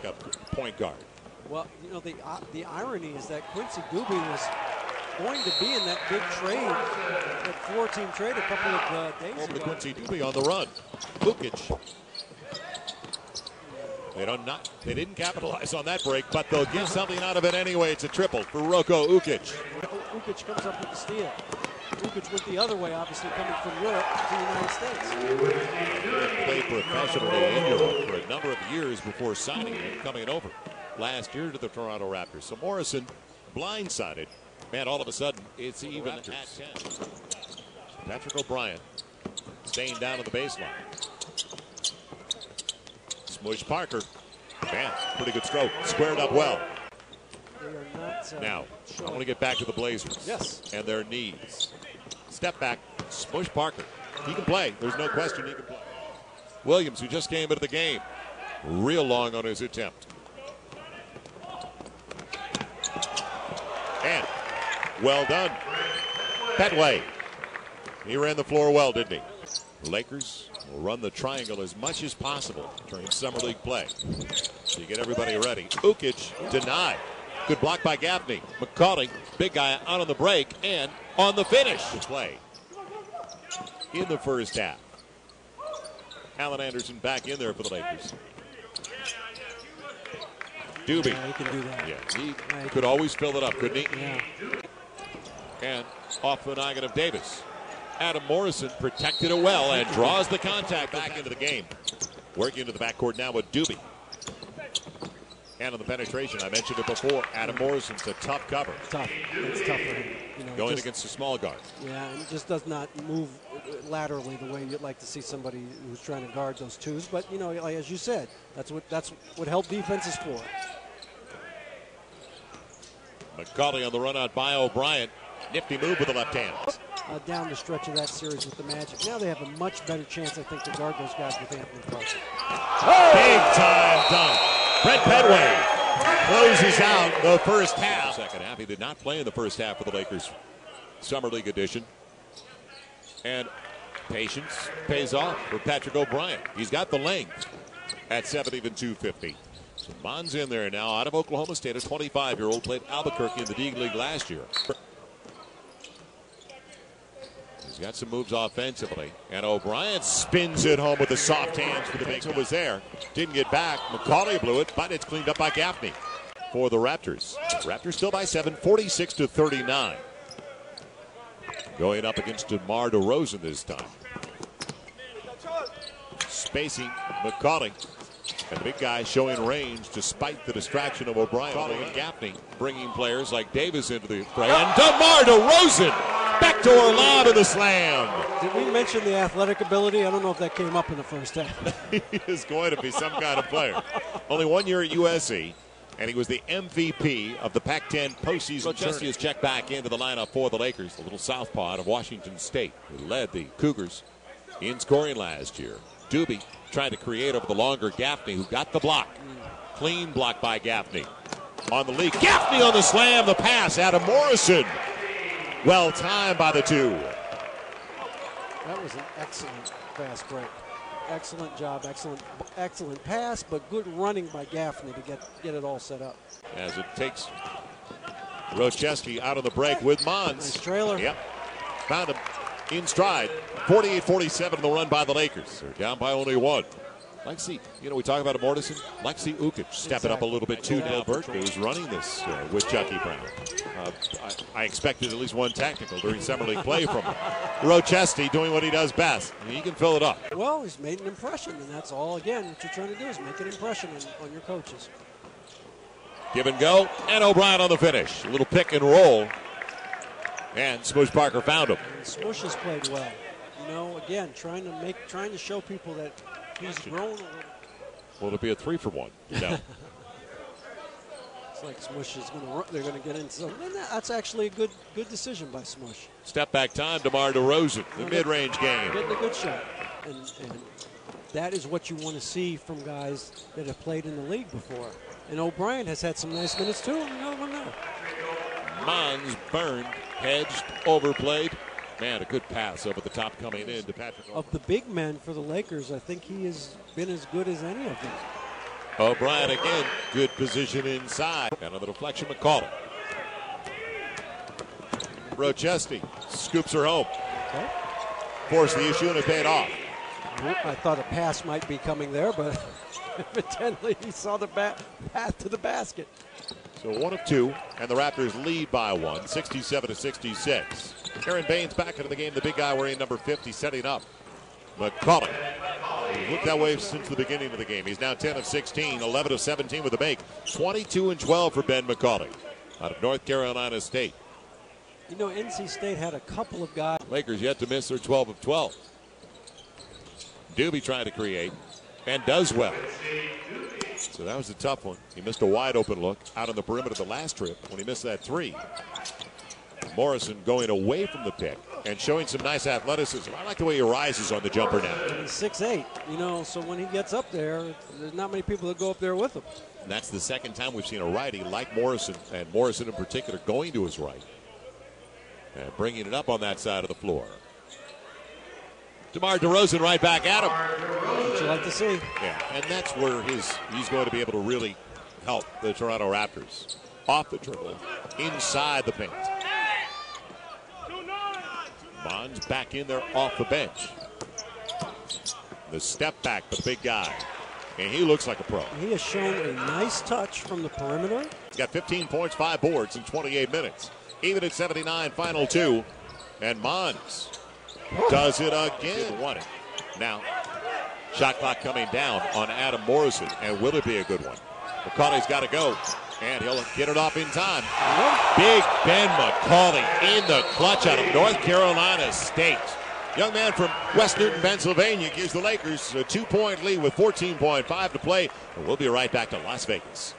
backup point guard. Well, you know, the irony is that Quincy Doobie was going to be in that big trade, that four-team trade a couple of days Over ago. to Quincy Doobie on the run. Ukic. They didn't capitalize on that break, but they'll get something out of it anyway. It's a triple for Roko Ukic. Ukic comes up with the steal. Ukic went the other way, obviously coming from Europe to the United States. He played professionally in Europe for a number of years before signing and coming over last year to the Toronto Raptors. So Morrison blindsided. Man, all of a sudden, it's even at 10. Patrick O'Brien staying down on the baseline. Smush Parker. Man, pretty good stroke. Squared up well. They are not, now, I want to get back to the Blazers. Yes. And their needs. Step back. Smush Parker. He can play. There's no question he can play. Williams, who just came into the game, real long on his attempt. And well done. Petway. He ran the floor well, didn't he? Lakers will run the triangle as much as possible during summer league play to get everybody ready. Ukic denied. Good block by Gaffney. McCauley, big guy out on the break and on the finish. Play in the first half. Allen Anderson back in there for the Lakers. Doobie. Yeah, he can do that. Yeah, he could always fill it up, couldn't he? Yeah. And off the noggin of Davis. Adam Morrison protected it well and draws the contact back into the game. Working into the backcourt now with Doobie. And on the penetration, I mentioned it before, Adam Morrison's a tough cover. Tough. It's tough for him. You know, going against the small guard. Yeah, and just does not move laterally the way you'd like to see somebody who's trying to guard those twos. But, you know, like as you said, that's what help defense is for. McCauley on the run out by O'Brien. Nifty move with the left hand. Down the stretch of that series with the Magic. Now they have a much better chance, I think, to guard those guys with Anthony Carson. Big time dunk. Brent Petway closes out the first half. Second half. He did not play in the first half of the Lakers Summer League edition. And patience pays off for Patrick O'Brien. He's got the length at 7'250. So Mon's in there now out of Oklahoma State, a 25-year-old, played Albuquerque in the D League last year. He's got some moves offensively. And O'Brien spins it home with the soft hands for the big one. Was there. Didn't get back. McCauley blew it, but it's cleaned up by Gaffney for the Raptors. Raptors still by 7, 46-39. Going up against DeMar DeRozan this time. Spacing McCauley. And the big guy showing range despite the distraction of O'Brien. And Gaffney bringing players like Davis into the fray. And DeMar DeRozan. Backdoor lob in the slam. Did we mention the athletic ability? I don't know if that came up in the first half. He is going to be some kind of player. Only 1 year at USC, and he was the MVP of the Pac-10 postseason. Jesse has checked back into the lineup for the Lakers, the little southpaw out of Washington State, who led the Cougars in scoring last year. Doobie trying to create over the longer Gaffney, who got the block. Clean block by Gaffney. On the leak, Gaffney on the slam, the pass, Adam Morrison. Well timed by the two. That was an excellent fast break. Excellent job, excellent pass, but good running by Gaffney to get it all set up. As it takes Rocheski out of the break with Mons. Nice trailer. Yep. Found him in stride. 48-47 the run by the Lakers. They're down by only one. Like see, we talk about Morrison. Like see Ukic step it up a little bit too. Now Burke, who's running this with Chucky Brown. I expected at least one technical during summer league play from him. Rochester doing what he does best. He can fill it up. Well, he's made an impression, and that's all. Again, what you're trying to do is make an impression on your coaches. Give and go, and O'Brien on the finish. A little pick and roll, and Smush Parker found him. And Smush has played well. Again, trying to show people that he's grown a little. Will it be a 3-for-1? No. It's like Smush is they're going to get into something. And that's actually a good decision by Smush. Step back time, DeMar DeRozan, the mid-range game. Getting a good shot. And that is what you want to see from guys that have played in the league before. And O'Brien has had some nice minutes too. Another one there. Mons burned, hedged, overplayed. Man, a good pass over the top coming in to Patrick. Of the big men for the Lakers, I think he has been as good as any of them. O'Brien again, good position inside. Another deflection, McCauley. Rochester scoops her home. Okay. Forced the issue and it paid off. I thought a pass might be coming there, but evidently he saw the path to the basket. So 1 of 2, and the Raptors lead by 1, 67-66. Aaron Baines back into the game. The big guy wearing number 50 setting up. McCauley. He's looked that way since the beginning of the game. He's now 10 of 16, 11 of 17 with a make. 22 and 12 for Ben McCauley out of North Carolina State. You know, NC State had a couple of guys. Lakers yet to miss their 12 of 12. Doobie trying to create and does well. So that was a tough one. He missed a wide open look out on the perimeter the last trip when he missed that three. Morrison going away from the pick and showing some nice athleticism. I like the way he rises on the jumper now. He's 6'8", you know, so when he gets up there, there's not many people that go up there with him. And that's the second time we've seen a righty like Morrison, and Morrison in particular going to his right and bringing it up on that side of the floor. DeMar DeRozan right back at him. What you like to see. Yeah, and that's where he's going to be able to really help the Toronto Raptors. Off the dribble, inside the paint. Bonds back in there off the bench. The step back for the big guy. And he looks like a pro. He has shown a nice touch from the perimeter. He's got 15 points, 5 boards in 28 minutes. Even at 79, final 2. And Mons does it again. Won it. Now, shot clock coming down on Adam Morrison. And will it be a good one? McCauley's got to go. And he'll get it off in time. Big Ben McCauley in the clutch out of North Carolina State. Young man from West Newton, Pennsylvania gives the Lakers a 2-point lead with 14.5 to play. And we'll be right back to Las Vegas.